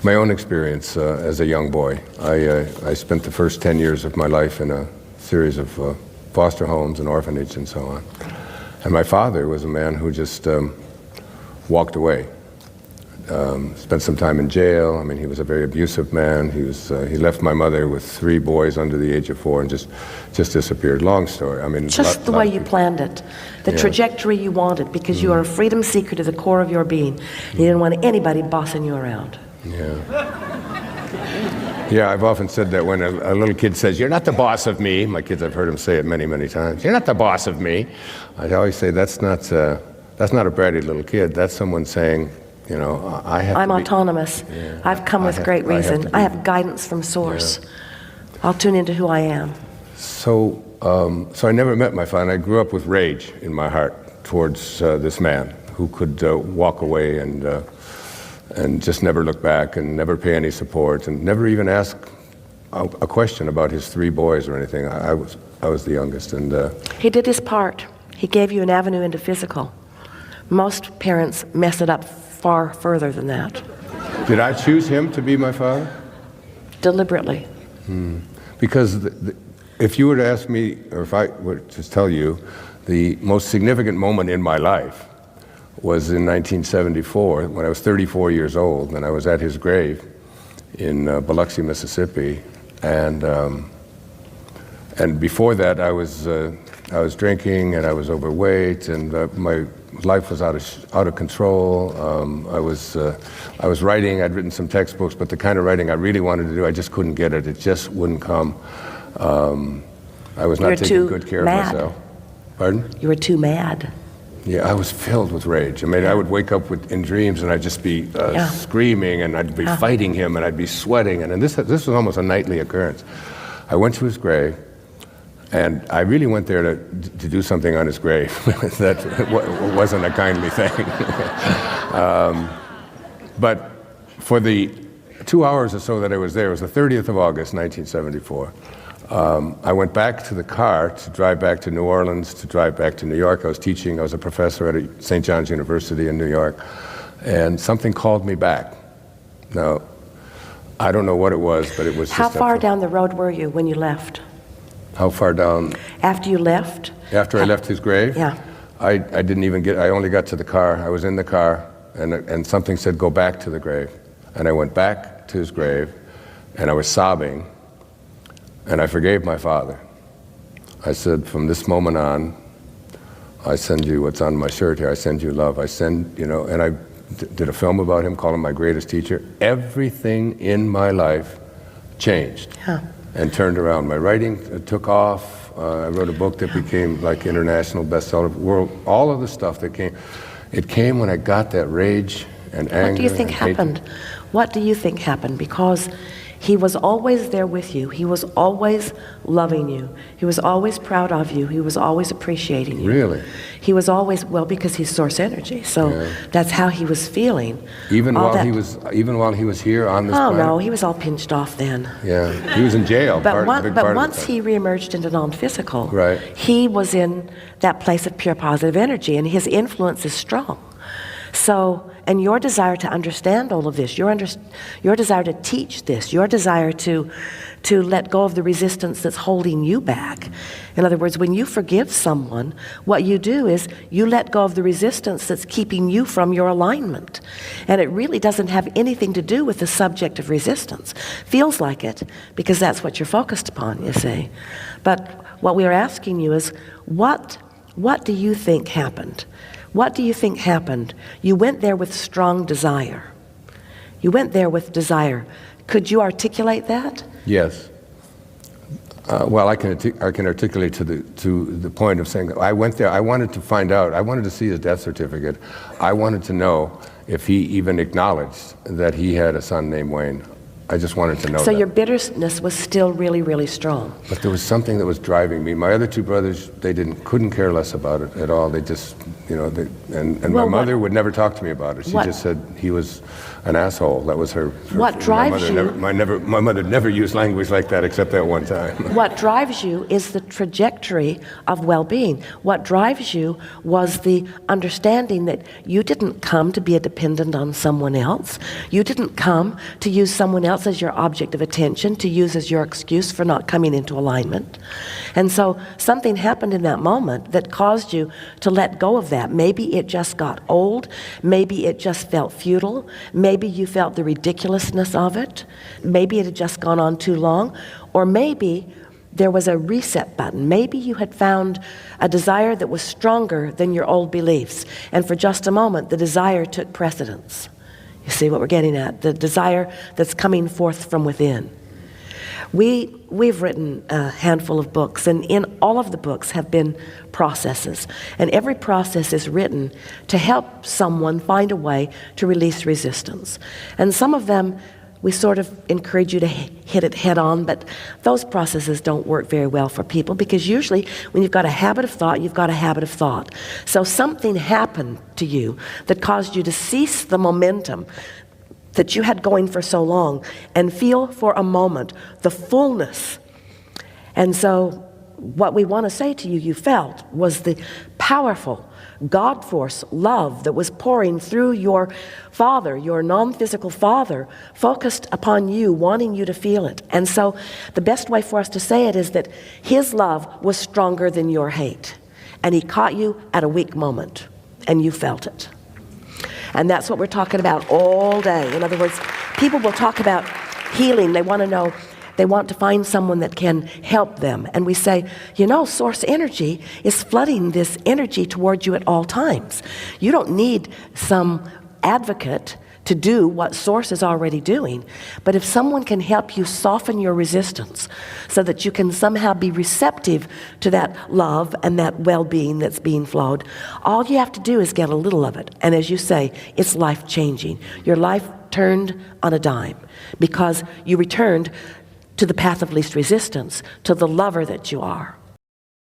My own experience as a young boy. I spent the first 10 years of my life in a series of foster homes and orphanage and so on. And my father was a man who just walked away. Spent some time in jail. I mean, he was a very abusive man. He left my mother with 3 boys under the age of 4 and just disappeared. Long story. I mean, just the way you planned it, the trajectory you wanted, because you are a freedom seeker to the core of your being. You didn't want anybody bossing you around. Yeah, I've often said that when a little kid says, "You're not the boss of me," my kids, I've heard them say it many, many times. "You're not the boss of me." I always say that's not a bratty little kid. That's someone saying, you know, I'm autonomous. I've come with great reason. I have guidance from source. I'll tune into who I am. So I never met my father. I grew up with rage in my heart towards this man who could walk away and just never look back and never pay any support and never even ask a question about his 3 boys or anything. I was the youngest, and he did his part. He gave you an avenue into physical. Most parents mess it up far further than that. Did I choose him to be my father? Deliberately. Because if you were to ask me, or if I were to tell you, the most significant moment in my life was in 1974, when I was 34 years old, and I was at his grave in Biloxi, Mississippi, and before that I was drinking and I was overweight, and my life was out of control. I was writing. I'd written some textbooks, but the kind of writing I really wanted to do, I just couldn't get it. It just wouldn't come. I was not taking good care of myself. Pardon? You were too mad. Yeah, I was filled with rage. I mean, I would wake up in dreams and I'd just be screaming, and I'd be fighting him, and I'd be sweating, and this was almost a nightly occurrence. I went to his grave, and I really went there to do something on his grave. That wasn't a kindly thing. But for the 2 hours or so that I was there, it was the 30th of August, 1974. I went back to the car to drive back to New Orleans, to drive back to New York. I was teaching. I was a professor at St. John's University in New York. And something called me back. Now, I don't know what it was, but it was just... How far down the road were you when you left? How far down? After you left? After I left his grave? Yeah. I didn't even I only got to the car. I was in the car, and something said, "Go back to the grave." And I went back to his grave, and I was sobbing. And I forgave my father. I said, "From this moment on, I send you what's on my shirt here. I send you love. I send, you know," and I did a film about him, called him my greatest teacher. Everything in my life changed and turned around. My writing took off. I wrote a book that became like international bestseller. All of the stuff that came, it came when I got that rage and anger. What do you think happened? What do you think happened? Because he was always there with you. He was always loving you. He was always proud of you. He was always appreciating you. Really? He was always, well, because he's source energy. So that's how he was feeling. Even while he was here on this planet? Oh no, he was all pinched off then. Yeah, he was in jail. But once he reemerged into non-physical, he was in that place of pure positive energy, and his influence is strong. So, and your desire to understand all of this, your desire to teach this, your desire to let go of the resistance that's holding you back. In other words, when you forgive someone, what you do is you let go of the resistance that's keeping you from your alignment. And it really doesn't have anything to do with the subject of resistance. Feels like it, because that's what you're focused upon, you see. But what we're asking you is, what do you think happened? What do you think happened? You went there with strong desire. You went there with desire. Could you articulate that? Yes. Well, I can articulate to the point of saying I went there. I wanted to find out. I wanted to see his death certificate. I wanted to know if he even acknowledged that he had a son named Wayne. I just wanted to know So that. your bitterness was still really, really strong. But there was something that was driving me. My other two brothers, they couldn't care less about it at all. They just, and my mother would never talk to me about it. She just said he was an asshole. That was her. What drives you? My mother never used language like that except that one time. What drives you is the trajectory of well-being. What drives you was the understanding that you didn't come to be a dependent on someone else. You didn't come to use someone else as your object of attention, to use as your excuse for not coming into alignment. And so something happened in that moment that caused you to let go of that. Maybe it just got old. Maybe it just felt futile. Maybe you felt the ridiculousness of it. Maybe it had just gone on too long. Or maybe there was a reset button. Maybe you had found a desire that was stronger than your old beliefs. And for just a moment, the desire took precedence. You see what we're getting at? The desire that's coming forth from within. We've written a handful of books, and in all of the books have been processes. And every process is written to help someone find a way to release resistance. And some of them, we sort of encourage you to hit it head on, but those processes don't work very well for people, because usually when you've got a habit of thought, you've got a habit of thought. So something happened to you that caused you to cease the momentum that you had going for so long and feel for a moment the fullness. And so what we want to say to you, you felt, was the powerful God force love that was pouring through your father, your non-physical father, focused upon you, wanting you to feel it. And so the best way for us to say it is that his love was stronger than your hate. And he caught you at a weak moment, and you felt it. And that's what we're talking about all day. In other words, people will talk about healing. They want to know, they want to find someone that can help them. And we say, source energy is flooding this energy towards you at all times. You don't need some advocate to do what source is already doing. But if someone can help you soften your resistance so that you can somehow be receptive to that love and that well-being that's being flowed, all you have to do is get a little of it. And as you say, it's life-changing. Your life turned on a dime because you returned to the path of least resistance, to the lover that you are.